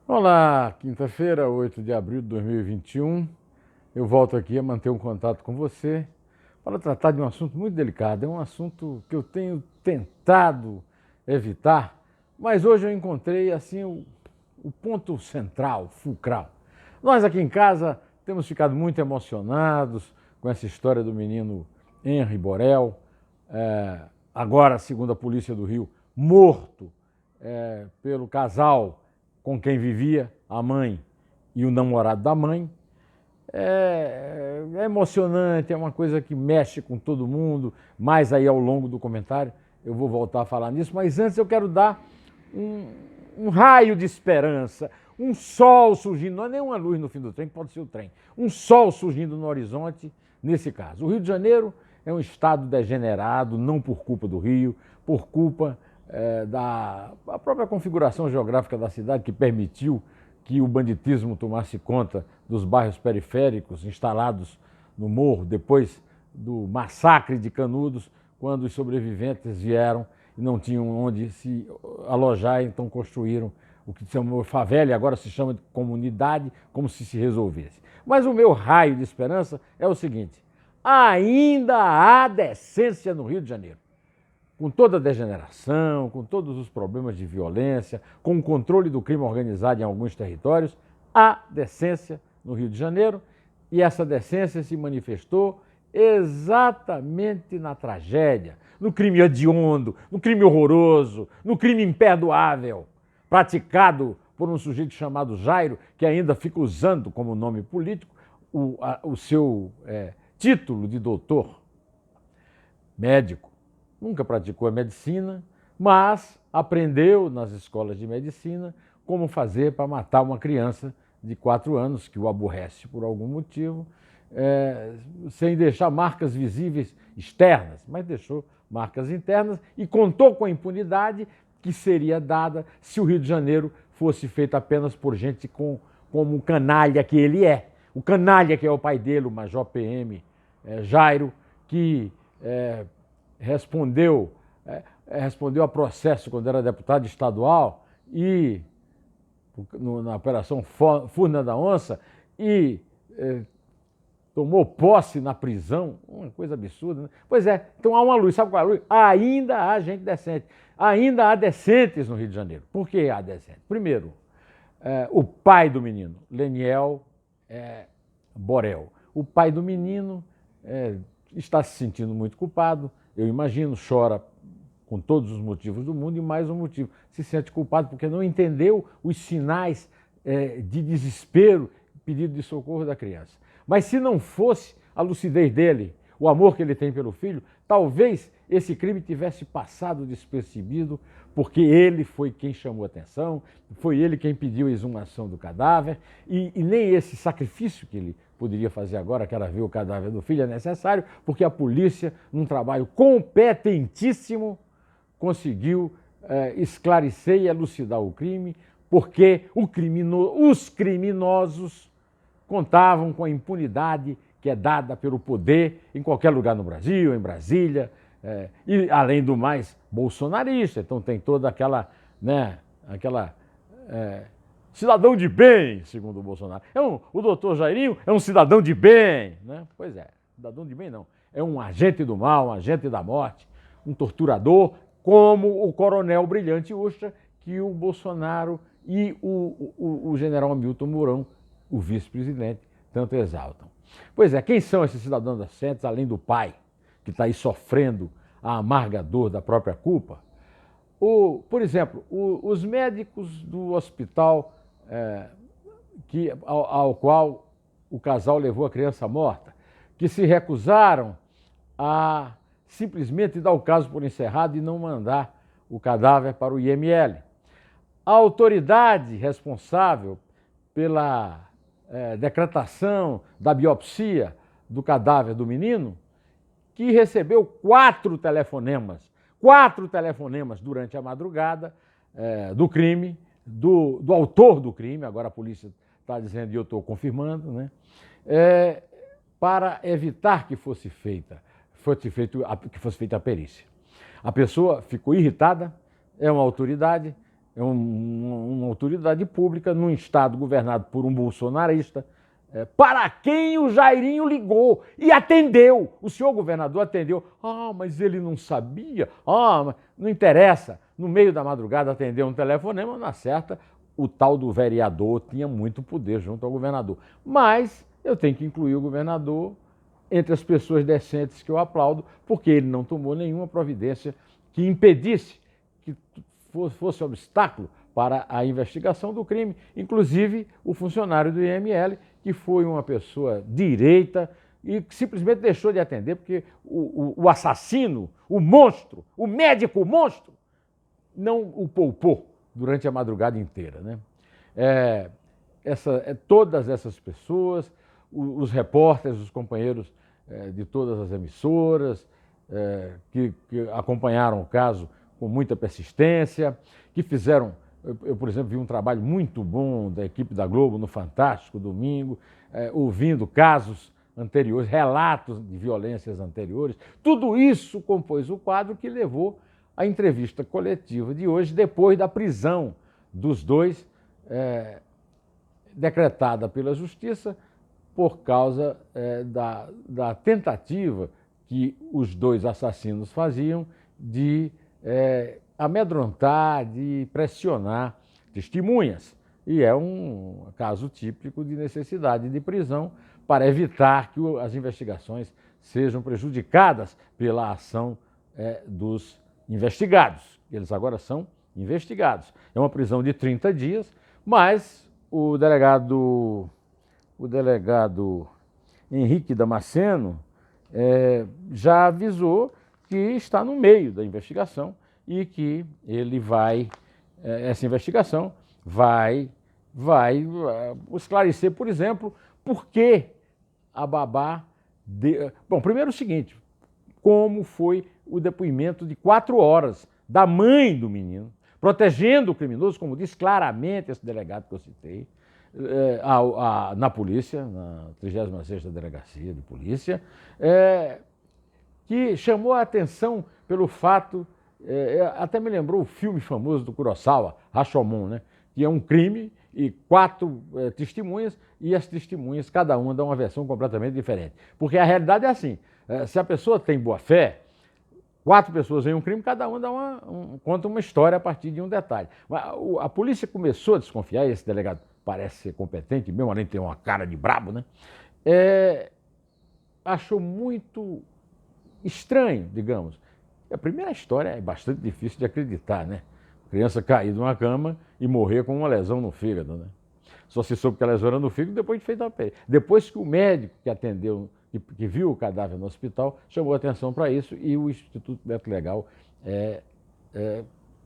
Olá, quinta-feira, 8 de abril de 2021. Eu volto aqui a manter um contato com você para tratar de um assunto muito delicado. É um assunto que eu tenho tentado evitar, mas hoje eu encontrei assim o ponto central, fulcral. Nós aqui em casa temos ficado muito emocionados com essa história do menino Henri Borel, agora, segundo a Polícia do Rio, morto pelo casal com quem vivia, a mãe e o namorado da mãe. É emocionante, é uma coisa que mexe com todo mundo, mas aí ao longo do comentário eu vou voltar a falar nisso, mas antes eu quero dar um raio de esperança, um sol surgindo, não é nem uma luz no fim do trem, pode ser o trem, um sol surgindo no horizonte nesse caso. O Rio de Janeiro é um estado degenerado, não por culpa do Rio, por culpa da própria configuração geográfica da cidade, que permitiu que o banditismo tomasse conta dos bairros periféricos instalados no morro, depois do massacre de Canudos, quando os sobreviventes vieram e não tinham onde se alojar, então construíram o que se chamou favela e agora se chama de comunidade, como se resolvesse. Mas o meu raio de esperança é o seguinte: ainda há decência no Rio de Janeiro. Com toda a degeneração, com todos os problemas de violência, com o controle do crime organizado em alguns territórios, há decência no Rio de Janeiro, e essa decência se manifestou exatamente na tragédia, no crime hediondo, no crime horroroso, no crime imperdoável, praticado por um sujeito chamado Jairo, que ainda fica usando como nome político o seu título de doutor, médico. Nunca praticou a medicina, mas aprendeu nas escolas de medicina como fazer para matar uma criança de 4 anos, que o aborrece por algum motivo, sem deixar marcas visíveis externas, mas deixou marcas internas e contou com a impunidade que seria dada se o Rio de Janeiro fosse feito apenas por gente como o canalha que ele é. O canalha que é o pai dele, o Major PM Jairo, que respondeu a processo quando era deputado estadual e na Operação Furna da Onça e tomou posse na prisão, uma coisa absurda, né? Pois é, então há uma luz, sabe qual é a luz? Ainda há gente decente, ainda há decentes no Rio de Janeiro. Por que há decentes? Primeiro, o pai do menino, Leniel Borel. O pai do menino está se sentindo muito culpado, eu imagino, chora com todos os motivos do mundo e mais um motivo, se sente culpado porque não entendeu os sinais de desespero, pedido de socorro da criança. Mas se não fosse a lucidez dele, o amor que ele tem pelo filho, talvez esse crime tivesse passado despercebido, porque ele foi quem chamou a atenção, foi ele quem pediu a exumação do cadáver, e nem esse sacrifício que ele poderia fazer agora, que era ver o cadáver do filho, é necessário, porque a polícia, num trabalho competentíssimo, conseguiu esclarecer e elucidar o crime, porque os criminosos contavam com a impunidade que é dada pelo poder em qualquer lugar no Brasil, em Brasília, e além do mais, bolsonarista, então tem toda cidadão de bem, segundo o Bolsonaro. O doutor Jairinho é um cidadão de bem, né? Pois é, cidadão de bem não, é um agente do mal, um agente da morte, um torturador, como o coronel Brilhante Ustra, que o Bolsonaro e o general Hamilton Mourão, o vice-presidente, tanto exaltam. Pois é, quem são esses cidadãos decentes, além do pai, que está aí sofrendo a amarga dor da própria culpa? Por exemplo, os médicos do hospital ao qual o casal levou a criança morta, que se recusaram a simplesmente dar o caso por encerrado e não mandar o cadáver para o IML. A autoridade responsável pela decretação da biopsia do cadáver do menino, que recebeu 4 telefonemas durante a madrugada do crime, do autor do crime, agora a polícia está dizendo e eu estou confirmando, né? Para evitar que fosse feita a perícia. A pessoa ficou irritada, é uma autoridade, é uma autoridade pública num estado governado por um bolsonarista, para quem o Jairinho ligou e atendeu. O senhor governador atendeu. Ah, mas ele não sabia. Ah, mas não interessa. No meio da madrugada atendeu um telefonema, na certa, o tal do vereador tinha muito poder junto ao governador. Mas eu tenho que incluir o governador entre as pessoas decentes que eu aplaudo, porque ele não tomou nenhuma providência que impedisse que fosse obstáculo para a investigação do crime, inclusive o funcionário do IML, que foi uma pessoa direita e que simplesmente deixou de atender, porque o assassino, o monstro, o médico monstro, não o poupou durante a madrugada inteira, né? Todas essas pessoas, os repórteres, os companheiros de todas as emissoras, que acompanharam o caso com muita persistência, que fizeram... Eu, por exemplo, vi um trabalho muito bom da equipe da Globo no Fantástico domingo, ouvindo casos anteriores, relatos de violências anteriores. Tudo isso compôs o quadro que levou à entrevista coletiva de hoje, depois da prisão dos dois, decretada pela Justiça por causa da tentativa que os dois assassinos faziam de amedrontar, de pressionar testemunhas. E é um caso típico de necessidade de prisão para evitar que as investigações sejam prejudicadas pela ação dos investigados. Eles agora são investigados. É uma prisão de 30 dias, mas o delegado Henrique Damasceno já avisou que está no meio da investigação e que ele essa investigação vai esclarecer, por exemplo, por que a babá... Bom, primeiro o seguinte, como foi o depoimento de 4 horas da mãe do menino, protegendo o criminoso, como diz claramente esse delegado que eu citei, na polícia, na 36ª Delegacia de Polícia, que chamou a atenção pelo fato... até me lembrou o filme famoso do Kurosawa, Rashomon, né? Que é um crime e 4 testemunhas, e as testemunhas, cada uma dá uma versão completamente diferente. Porque a realidade é assim, se a pessoa tem boa fé, 4 pessoas em um crime, cada uma conta uma história a partir de um detalhe. A polícia começou a desconfiar, e esse delegado parece ser competente, mesmo além de ter uma cara de brabo, né? Achou muito estranho, digamos. A primeira história é bastante difícil de acreditar, né? Criança cair de uma cama e morrer com uma lesão no fígado, né? Só se soube que a lesão era no fígado depois de feito a pele. Depois que o médico que atendeu, que viu o cadáver no hospital, chamou atenção para isso e o Instituto Médico Legal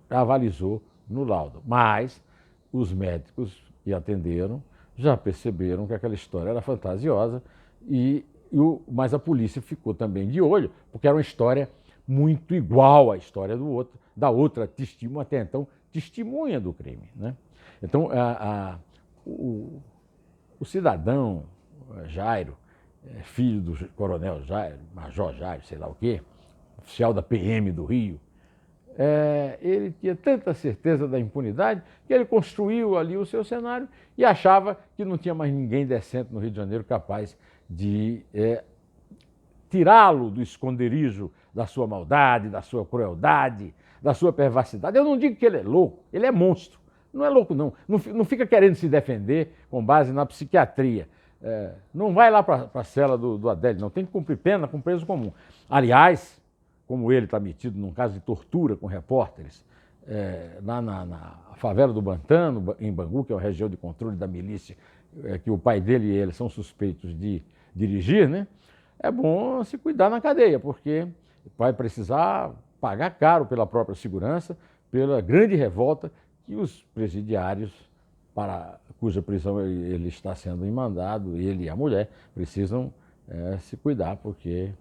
avalizou no laudo. Mas os médicos que atenderam já perceberam que aquela história era fantasiosa, mas a polícia ficou também de olho, porque era uma história muito igual à história da outra testemunha, até então testemunha do crime, né? Então, o cidadão Jairo, filho do coronel Jairo, major Jairo, sei lá o quê, oficial da PM do Rio, ele tinha tanta certeza da impunidade que ele construiu ali o seu cenário e achava que não tinha mais ninguém decente no Rio de Janeiro capaz de tirá-lo do esconderijo da sua maldade, da sua crueldade, da sua perversidade. Eu não digo que ele é louco, ele é monstro. Não é louco, não. Não fica querendo se defender com base na psiquiatria. Não vai lá para a cela do Adélio, não. Tem que cumprir pena com preso comum. Aliás, como ele está metido num caso de tortura com repórteres, lá na favela do Bantano, em Bangu, que é uma região de controle da milícia, que o pai dele e ele são suspeitos de dirigir, né? É bom se cuidar na cadeia, porque vai precisar pagar caro pela própria segurança, pela grande revolta que os presidiários, para cuja prisão ele está sendo mandado, ele e a mulher, precisam se cuidar, porque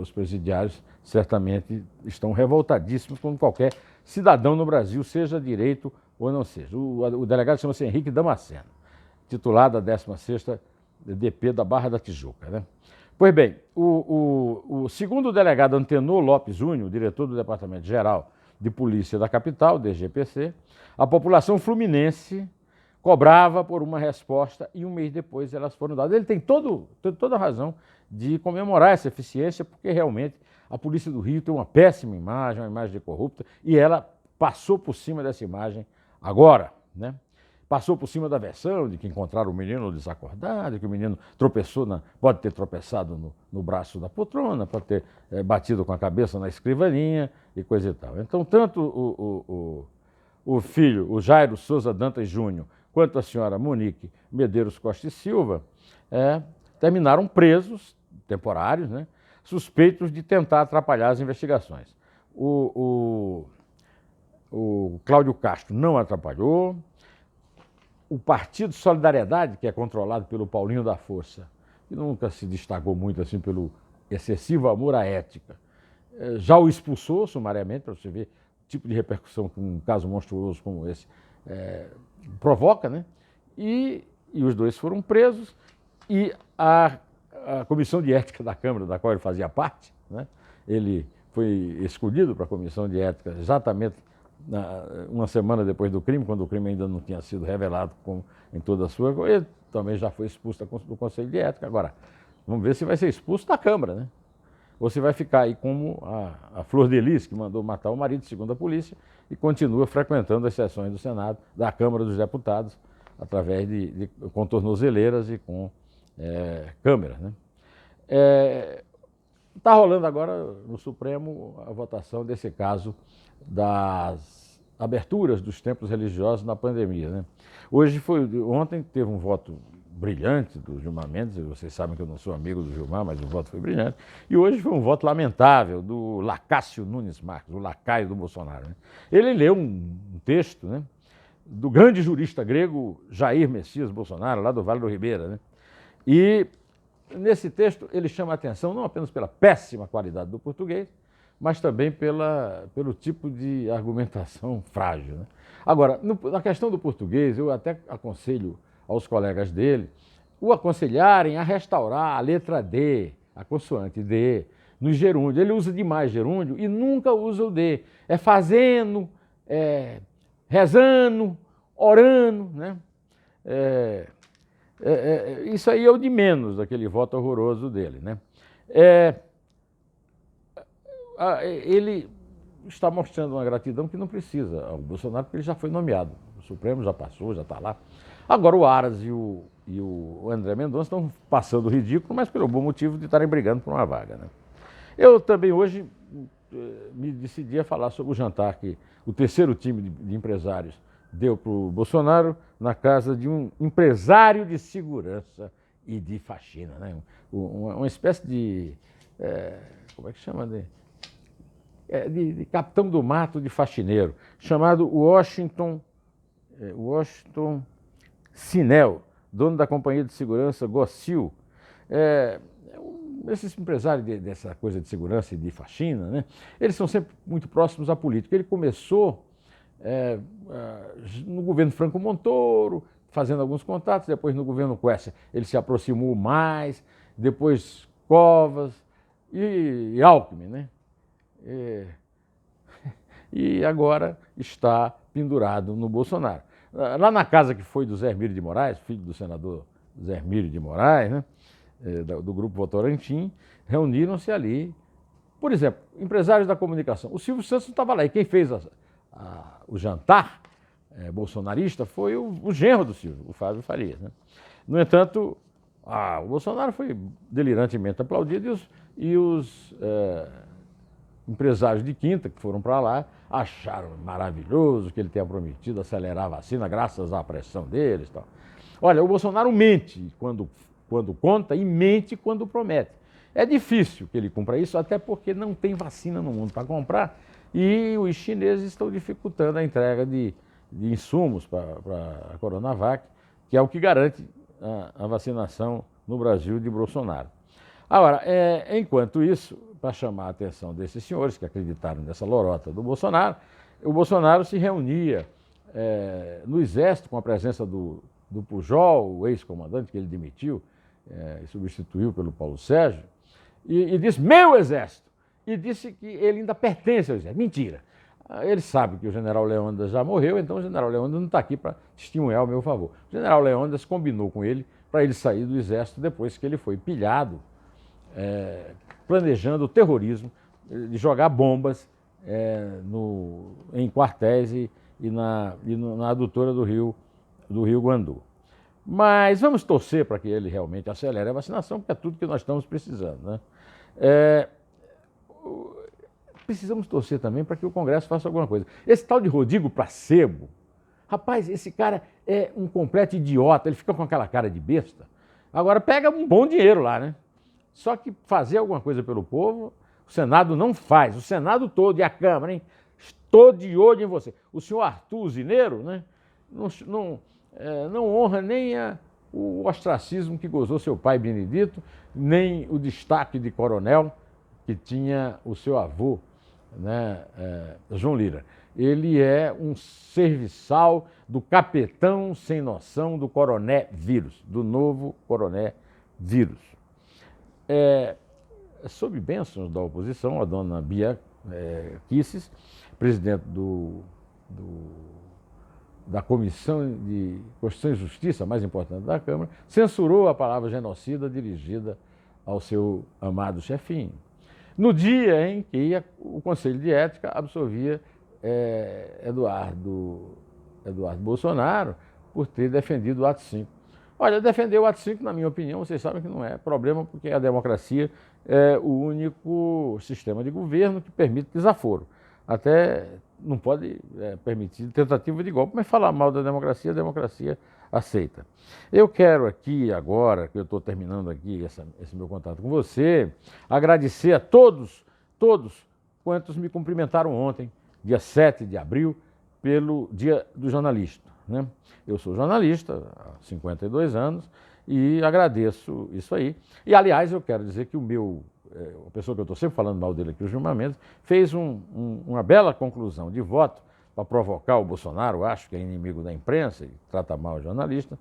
os presidiários certamente estão revoltadíssimos com qualquer cidadão no Brasil, seja direito ou não seja. O delegado chama-se Henrique Damasceno, titular da 16ª DP da Barra da Tijuca, né? Pois bem, o segundo delegado Antenor Lopes Júnior, diretor do Departamento Geral de Polícia da capital, DGPC, a população fluminense cobrava por uma resposta e um mês depois elas foram dadas. Ele tem toda a razão de comemorar essa eficiência, porque realmente a Polícia do Rio tem uma péssima imagem, uma imagem de corrupta, e ela passou por cima dessa imagem agora, né? Passou por cima da versão de que encontraram o menino desacordado, que o menino tropeçou, pode ter tropeçado no braço da poltrona, pode ter batido com a cabeça na escrivaninha e coisa e tal. Então, tanto o filho, o Jairo Souza Dantas Júnior, quanto a senhora Monique Medeiros Costa e Silva, terminaram presos, temporários, né, suspeitos de tentar atrapalhar as investigações. O Cláudio Castro não atrapalhou. O Partido Solidariedade, que é controlado pelo Paulinho da Força, que nunca se destacou muito assim pelo excessivo amor à ética, já o expulsou sumariamente, para você ver o tipo de repercussão que um caso monstruoso como esse provoca, né? E os dois foram presos, e a Comissão de Ética da Câmara, da qual ele fazia parte, né? Ele foi escolhido para a Comissão de Ética exatamente uma semana depois do crime, quando o crime ainda não tinha sido revelado em toda a sua... Ele também já foi expulso do Conselho de Ética. Agora, vamos ver se vai ser expulso da Câmara, né? Ou se vai ficar aí como a Flor de Lis, que mandou matar o marido, segundo a polícia, e continua frequentando as sessões do Senado, da Câmara dos Deputados, através com tornozeleiras e com câmeras, né? Está rolando agora no Supremo a votação desse caso das aberturas dos templos religiosos na pandemia, né? Ontem teve um voto brilhante do Gilmar Mendes, vocês sabem que eu não sou amigo do Gilmar, mas o voto foi brilhante, e hoje foi um voto lamentável do Lacácio Nunes Marques, o lacaio do Bolsonaro, né? Ele leu um texto, né, do grande jurista grego Jair Messias Bolsonaro, lá do Vale do Ribeira, né? E nesse texto ele chama a atenção não apenas pela péssima qualidade do português, mas também pelo tipo de argumentação frágil, né? Agora, na questão do português, eu até aconselho aos colegas dele o aconselharem a restaurar a letra D, a consoante D, no gerúndio. Ele usa demais gerúndio e nunca usa o D. É fazendo, rezando, orando, né? Isso aí é o de menos daquele voto horroroso dele, né? Ele está mostrando uma gratidão que não precisa ao Bolsonaro, porque ele já foi nomeado. O Supremo já passou, já está lá. Agora o Aras e o André Mendonça estão passando o ridículo, mas pelo bom motivo de estarem brigando por uma vaga, né? Eu também hoje me decidi a falar sobre o jantar que o terceiro time de empresários deu para o Bolsonaro na casa de um empresário de segurança e de faxina, né? Uma espécie de... como é que chama? De capitão do mato de faxineiro, chamado Washington Sinel, dono da companhia de segurança Gossil. Esses empresários dessa coisa de segurança e de faxina, né, eles são sempre muito próximos à política. Ele começou no governo Franco Montoro, fazendo alguns contatos, depois no governo Quércia ele se aproximou mais, depois Covas e Alckmin, né? E agora está pendurado no Bolsonaro. Lá na casa que foi do Zé Hermílio de Moraes, filho do senador Zé Hermílio de Moraes, né, do Grupo Votorantim, reuniram-se ali, por exemplo, empresários da comunicação. O Silvio Santos não estava lá, e quem fez o jantar bolsonarista foi o genro do Silvio, o Fábio Farias, né? No entanto, o Bolsonaro foi delirantemente aplaudido e os empresários de Quinta, que foram para lá, acharam maravilhoso que ele tenha prometido acelerar a vacina graças à pressão deles e tal. Olha, o Bolsonaro mente quando conta e mente quando promete. É difícil que ele cumpra isso, até porque não tem vacina no mundo para comprar e os chineses estão dificultando a entrega de insumos para a Coronavac, que é o que garante a vacinação no Brasil de Bolsonaro. Agora, enquanto isso, para chamar a atenção desses senhores que acreditaram nessa lorota do Bolsonaro, o Bolsonaro se reunia no Exército com a presença do Pujol, o ex-comandante que ele demitiu e substituiu pelo Paulo Sérgio, e disse, meu Exército! E disse que ele ainda pertence ao Exército. Mentira! Ele sabe que o general Leônidas já morreu, então o general Leônidas não está aqui para testemunhar o meu favor. O general Leônidas combinou com ele para ele sair do exército depois que ele foi pilhado, planejando o terrorismo, de jogar bombas em quartéis e na adutora do Rio Guandu. Mas vamos torcer para que ele realmente acelere a vacinação, porque é tudo que nós estamos precisando, né? Precisamos torcer também para que o Congresso faça alguma coisa. Esse tal de Rodrigo Placebo, rapaz, esse cara é um completo idiota, ele fica com aquela cara de besta. Agora pega um bom dinheiro lá, né? Só que fazer alguma coisa pelo povo, o Senado não faz. O Senado todo e a Câmara, hein? Estou de olho em você. O senhor Arthur Zineiro, né? Não honra nem o ostracismo que gozou seu pai Benedito, nem o destaque de coronel que tinha o seu avô, né, João Lira. Ele é um serviçal do capitão sem noção do coronavírus, do novo coronavírus. Sob bênçãos da oposição, a dona Bia Kicis, presidente da Comissão de Constituição e Justiça, a mais importante da Câmara, censurou a palavra genocida dirigida ao seu amado chefinho. No dia em que o Conselho de Ética absolvia Eduardo Bolsonaro por ter defendido o ato 5. Olha, defender o ato 5, na minha opinião, vocês sabem que não é problema, porque a democracia é o único sistema de governo que permite desaforo. Até não pode permitir tentativa de golpe, mas falar mal da democracia, a democracia aceita. Eu quero aqui, agora que eu estou terminando aqui esse meu contato com você, agradecer a todos quantos me cumprimentaram ontem, dia 7 de abril, pelo Dia do Jornalista, né? Eu sou jornalista há 52 anos e agradeço isso aí. E, aliás, eu quero dizer que a pessoa que eu estou sempre falando mal dele aqui, o Gilmar Mendes, fez uma bela conclusão de voto para provocar o Bolsonaro, acho que é inimigo da imprensa e trata mal os jornalistas,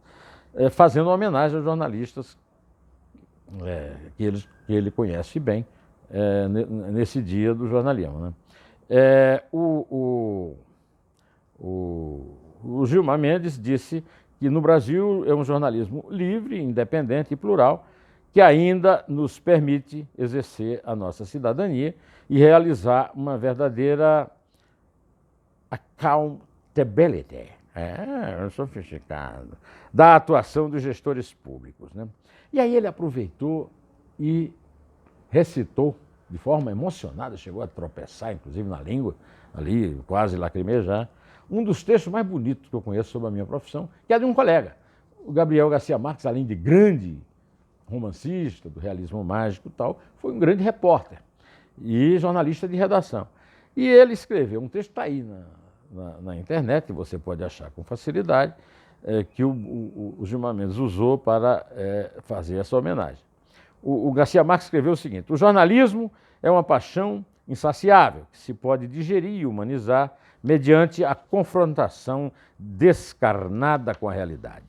fazendo uma homenagem aos jornalistas que ele conhece bem nesse dia do jornalismo, né? O Gilmar Mendes disse que no Brasil é um jornalismo livre, independente e plural, que ainda nos permite exercer a nossa cidadania e realizar uma verdadeira accountability, sofisticado, da atuação dos gestores públicos, né? E aí ele aproveitou e recitou de forma emocionada, chegou a tropeçar, inclusive na língua, ali quase lacrimejar, um dos textos mais bonitos que eu conheço sobre a minha profissão, que é de um colega, o Gabriel Garcia Marques, além de grande romancista, do realismo mágico e tal, foi um grande repórter e jornalista de redação. E ele escreveu um texto, está aí na internet, você pode achar com facilidade, que o Gilmar Mendes usou para fazer essa homenagem. O Garcia Marques escreveu o seguinte: o jornalismo é uma paixão insaciável, que se pode digerir e humanizar mediante a confrontação descarnada com a realidade.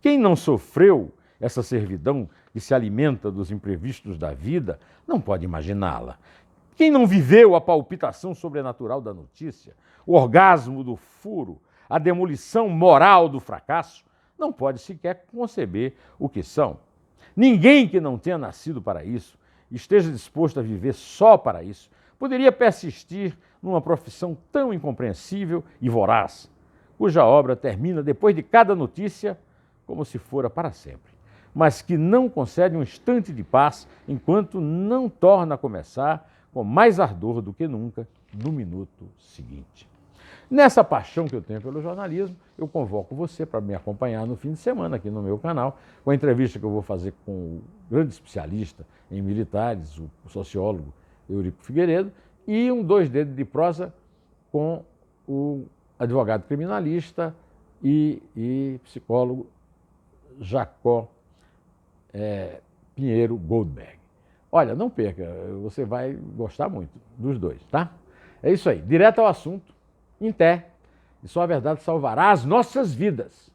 Quem não sofreu essa servidão que se alimenta dos imprevistos da vida não pode imaginá-la. Quem não viveu a palpitação sobrenatural da notícia, o orgasmo do furo, a demolição moral do fracasso, não pode sequer conceber o que são. Ninguém que não tenha nascido para isso, esteja disposto a viver só para isso, poderia persistir numa profissão tão incompreensível e voraz, cuja obra termina depois de cada notícia como se fora para sempre, mas que não concede um instante de paz enquanto não torna a começar com mais ardor do que nunca no minuto seguinte. Nessa paixão que eu tenho pelo jornalismo, eu convoco você para me acompanhar no fim de semana aqui no meu canal, com a entrevista que eu vou fazer com o grande especialista em militares, o sociólogo Eurico Figueiredo, e um 2 dedos de prosa com o advogado criminalista e psicólogo Jacó Pinheiro Goldberg. Olha, não perca, você vai gostar muito dos dois, tá? É isso aí, direto ao assunto, em pé, e só a verdade salvará as nossas vidas.